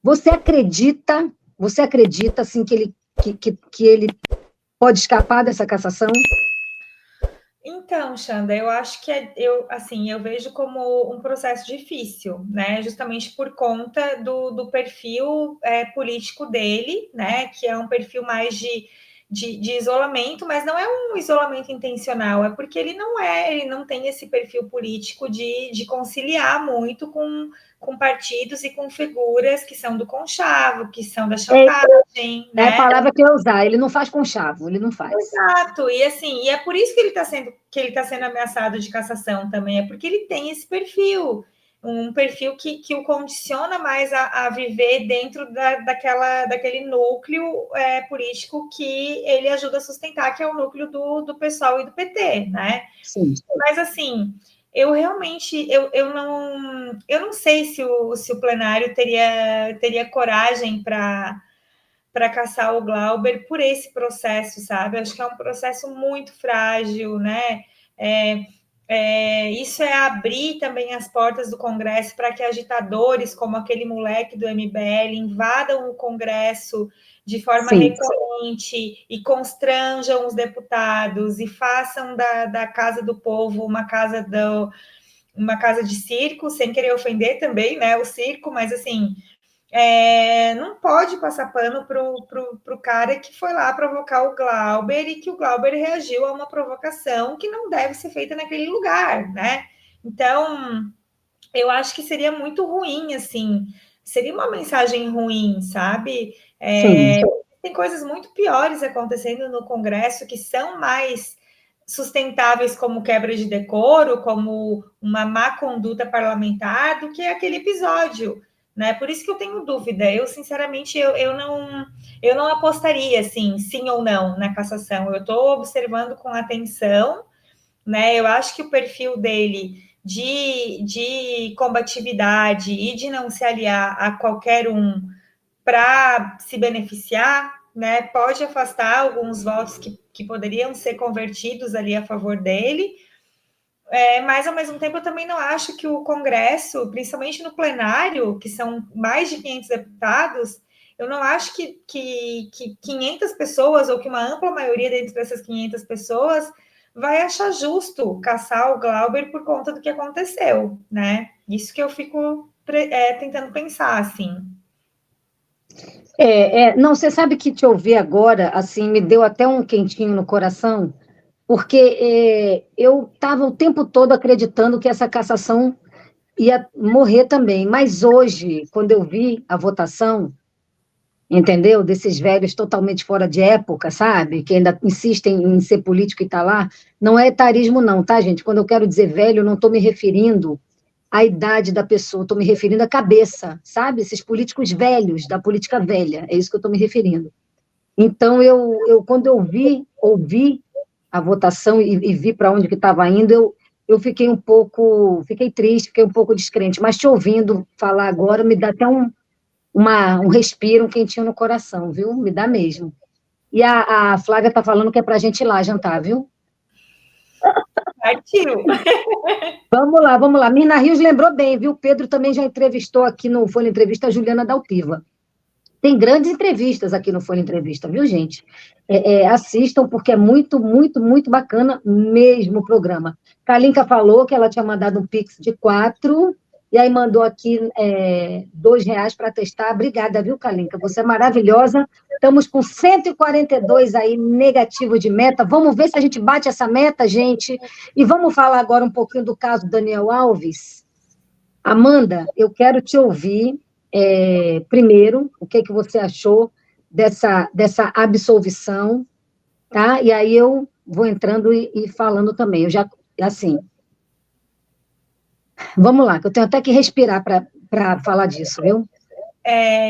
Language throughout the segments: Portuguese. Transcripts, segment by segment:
Você acredita assim, que ele pode escapar dessa cassação? Então, Xanda, eu acho que eu vejo como um processo difícil, né? Justamente por conta do perfil político dele, né? Que é um perfil mais de isolamento, mas não é um isolamento intencional, é porque ele não tem esse perfil político de conciliar muito com partidos e com figuras que são do conchavo, que são da chantagem, É a né? palavra que eu ia usar, ele não faz conchavo, ele não faz. Exato, e assim, e é por isso que ele tá sendo ameaçado de cassação também, é porque ele tem esse perfil, um perfil que o condiciona mais a viver dentro daquele núcleo político que ele ajuda a sustentar, que é o núcleo do PSOL e do PT, né? Sim. Mas assim, eu realmente eu não sei se o plenário teria coragem para caçar o Glauber por esse processo, sabe? Acho que é um processo muito frágil, né? Isso é abrir também as portas do Congresso para que agitadores, como aquele moleque do MBL, invadam o Congresso de forma recorrente e constranjam os deputados e façam da Casa do Povo uma casa de circo, sem querer ofender também, né? O circo, mas assim, não pode passar pano pro cara que foi lá provocar o Glauber e que o Glauber reagiu a uma provocação que não deve ser feita naquele lugar, né? Então, eu acho que seria muito ruim, assim, seria uma mensagem ruim, sabe? Tem coisas muito piores acontecendo no Congresso que são mais sustentáveis como quebra de decoro, como uma má conduta parlamentar, do que aquele episódio, né? Por isso que eu tenho dúvida. Eu, sinceramente, eu não apostaria, assim, sim ou não, na cassação. Eu estou observando com atenção, né? Eu acho que o perfil dele de combatividade e de não se aliar a qualquer um para se beneficiar, né, pode afastar alguns votos que poderiam ser convertidos ali a favor dele, mas ao mesmo tempo eu também não acho que o Congresso, principalmente no plenário, que são mais de 500 deputados, eu não acho que 500 pessoas, ou que uma ampla maioria dentro dessas 500 pessoas, vai achar justo caçar o Glauber por conta do que aconteceu, né? Isso que eu fico tentando pensar, assim. Não, você sabe que te ouvir agora, assim, me deu até um quentinho no coração, porque eu estava o tempo todo acreditando que essa cassação ia morrer também, mas hoje, quando eu vi a votação, entendeu? Desses velhos totalmente fora de época, sabe? Que ainda insistem em ser político e tá lá, não é etarismo não, tá, gente? Quando eu quero dizer velho, eu não estou me referindo à idade da pessoa, estou me referindo à cabeça, sabe? Esses políticos velhos, da política velha, é isso que eu estou me referindo. Então, quando ouvi a votação e vi para onde que estava indo, eu fiquei triste, fiquei um pouco descrente, mas te ouvindo falar agora me dá até um respiro, um quentinho no coração, viu? Me dá mesmo. E a Flávia está falando que é para a gente ir lá jantar, viu? Partiu! Vamos lá, vamos lá. Mirna Rios lembrou bem, viu? Pedro também já entrevistou aqui no Folha Entrevista a Juliana Dalpiva. Tem grandes entrevistas aqui no Folha Entrevista, viu, gente? Assistam, porque é muito, muito, muito bacana mesmo o programa. Kalinka falou que ela tinha mandado um Pix de 4, e aí mandou aqui R$ 2 para testar. Obrigada, viu, Kalinka? Você é maravilhosa. Estamos com 142 aí negativo de meta. Vamos ver se a gente bate essa meta, gente. E vamos falar agora um pouquinho do caso Daniel Alves. Amanda, eu quero te ouvir primeiro, o que você achou dessa absolvição, tá? E aí eu vou entrando e falando também. Eu já, assim, vamos lá, que eu tenho até que respirar para falar disso, viu?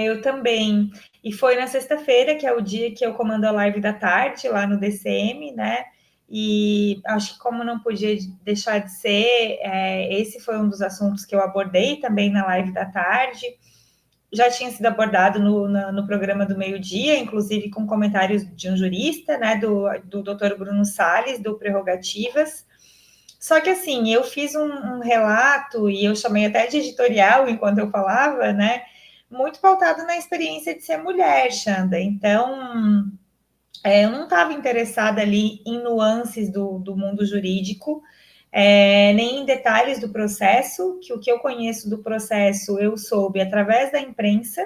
Eu também. E foi na sexta-feira, que é o dia que eu comando a live da tarde, lá no DCM, né? E acho que como não podia deixar de ser, esse foi um dos assuntos que eu abordei também na live da tarde. Já tinha sido abordado no programa do meio-dia, inclusive com comentários de um jurista, né, do Dr. Bruno Salles, do Prerrogativas. Só que, assim, eu fiz um relato, e eu chamei até de editorial enquanto eu falava, né, muito pautado na experiência de ser mulher, Xanda. Então, eu não estava interessada ali em nuances do mundo jurídico, nem em detalhes do processo, que o que eu conheço do processo eu soube através da imprensa,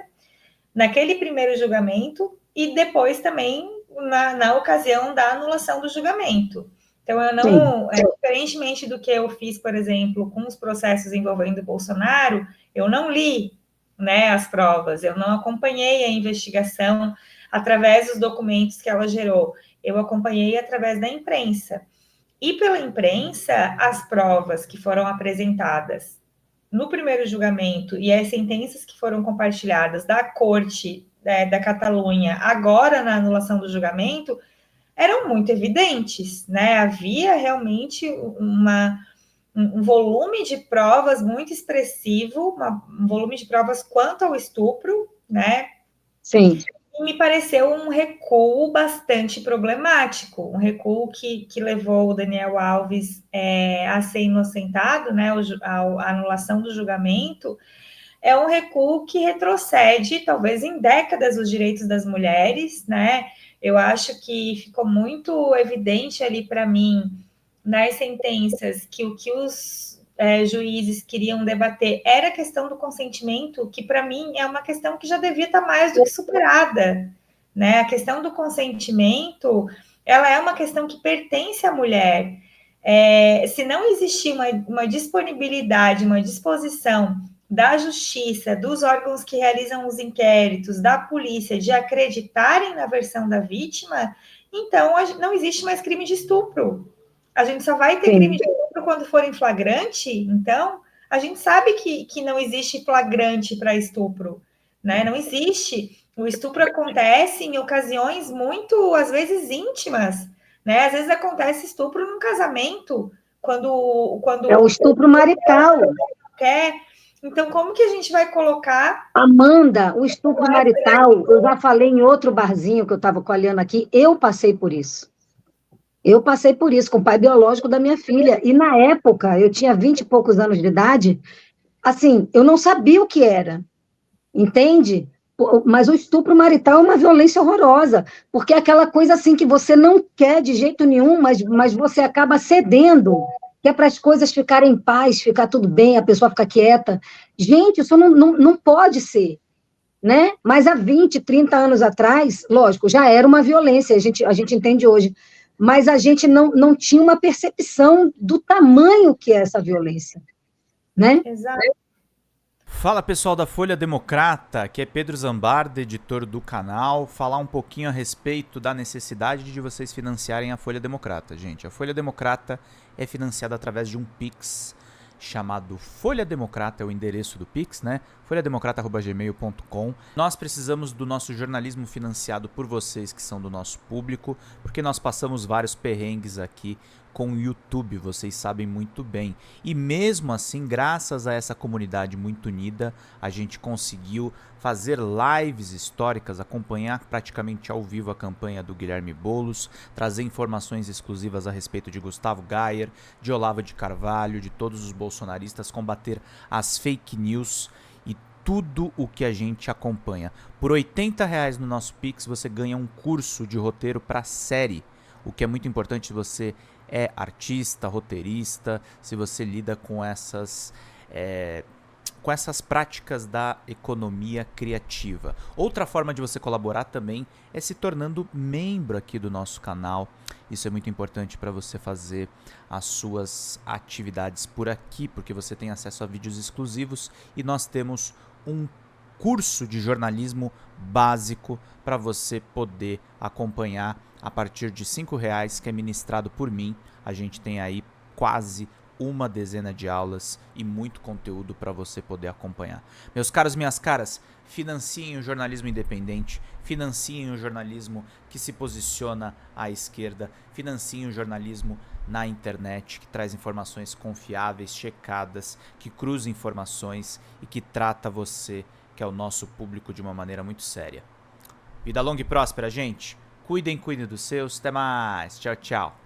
naquele primeiro julgamento, e depois também na ocasião da anulação do julgamento. Então, eu não, diferentemente do que eu fiz, por exemplo, com os processos envolvendo Bolsonaro, eu não li, né, as provas, eu não acompanhei a investigação através dos documentos que ela gerou, eu acompanhei através da imprensa. E pela imprensa, as provas que foram apresentadas no primeiro julgamento e as sentenças que foram compartilhadas da Corte da Catalunha, agora na anulação do julgamento, eram muito evidentes, né? Havia realmente um volume de provas muito expressivo, um volume de provas quanto ao estupro, né? Sim. E me pareceu um recuo bastante problemático, um recuo que levou o Daniel Alves a ser inocentado, né? A anulação do julgamento. É um recuo que retrocede, talvez em décadas, os direitos das mulheres, né? Eu acho que ficou muito evidente ali para mim, nas sentenças, que o que os juízes queriam debater era a questão do consentimento, que para mim é uma questão que já devia estar mais do que superada, né? A questão do consentimento, ela é uma questão que pertence à mulher. Se não existir uma disponibilidade, uma disposição da justiça, dos órgãos que realizam os inquéritos, da polícia, de acreditarem na versão da vítima, então não existe mais crime de estupro. A gente só vai ter crime de estupro quando for em flagrante, então a gente sabe que não existe flagrante para estupro, né? Não existe. O estupro acontece em ocasiões muito, às vezes, íntimas, né? Às vezes acontece estupro num casamento, quando é o estupro marital. Quer. Então, como que a gente vai colocar... Amanda, o estupro marital, eu já falei em outro barzinho que eu estava colhendo aqui, eu passei por isso. Eu passei por isso com o pai biológico da minha filha. E na época, eu tinha 20 e poucos anos de idade, assim, eu não sabia o que era, entende? Mas o estupro marital é uma violência horrorosa, porque é aquela coisa assim que você não quer de jeito nenhum, mas você acaba cedendo, que é para as coisas ficarem em paz, ficar tudo bem, a pessoa ficar quieta. Gente, isso não pode ser, né? Mas há 20, 30 anos atrás, lógico, já era uma violência, a gente entende hoje, mas a gente não tinha uma percepção do tamanho que é essa violência, né? Exato. Fala pessoal da Folha Democrata, aqui é Pedro Zambarda, editor do canal, falar um pouquinho a respeito da necessidade de vocês financiarem a Folha Democrata. Gente, a Folha Democrata é financiada através de um Pix chamado Folha Democrata, é o endereço do Pix, né? folhademocrata@gmail.com. Nós precisamos do nosso jornalismo financiado por vocês que são do nosso público, porque nós passamos vários perrengues aqui com o YouTube, vocês sabem muito bem. E mesmo assim, graças a essa comunidade muito unida, a gente conseguiu fazer lives históricas, acompanhar praticamente ao vivo a campanha do Guilherme Boulos, trazer informações exclusivas a respeito de Gustavo Gayer, de Olavo de Carvalho, de todos os bolsonaristas, combater as fake news e tudo o que a gente acompanha. Por R$80 no nosso Pix você ganha um curso de roteiro para série, o que é muito importante se você é artista, roteirista, se você lida com essas práticas da economia criativa. Outra forma de você colaborar também é se tornando membro aqui do nosso canal. Isso é muito importante para você fazer as suas atividades por aqui, porque você tem acesso a vídeos exclusivos e nós temos um curso de jornalismo básico para você poder acompanhar a partir de R$5, que é ministrado por mim. A gente tem aí quase uma dezena de aulas e muito conteúdo para você poder acompanhar. Meus caros, minhas caras, financiem o jornalismo independente, financiem o jornalismo que se posiciona à esquerda, financiem o jornalismo na internet, que traz informações confiáveis, checadas, que cruza informações e que trata você, que é o nosso público, de uma maneira muito séria. Vida longa e próspera, gente. Cuidem dos seus. Até mais. Tchau, tchau.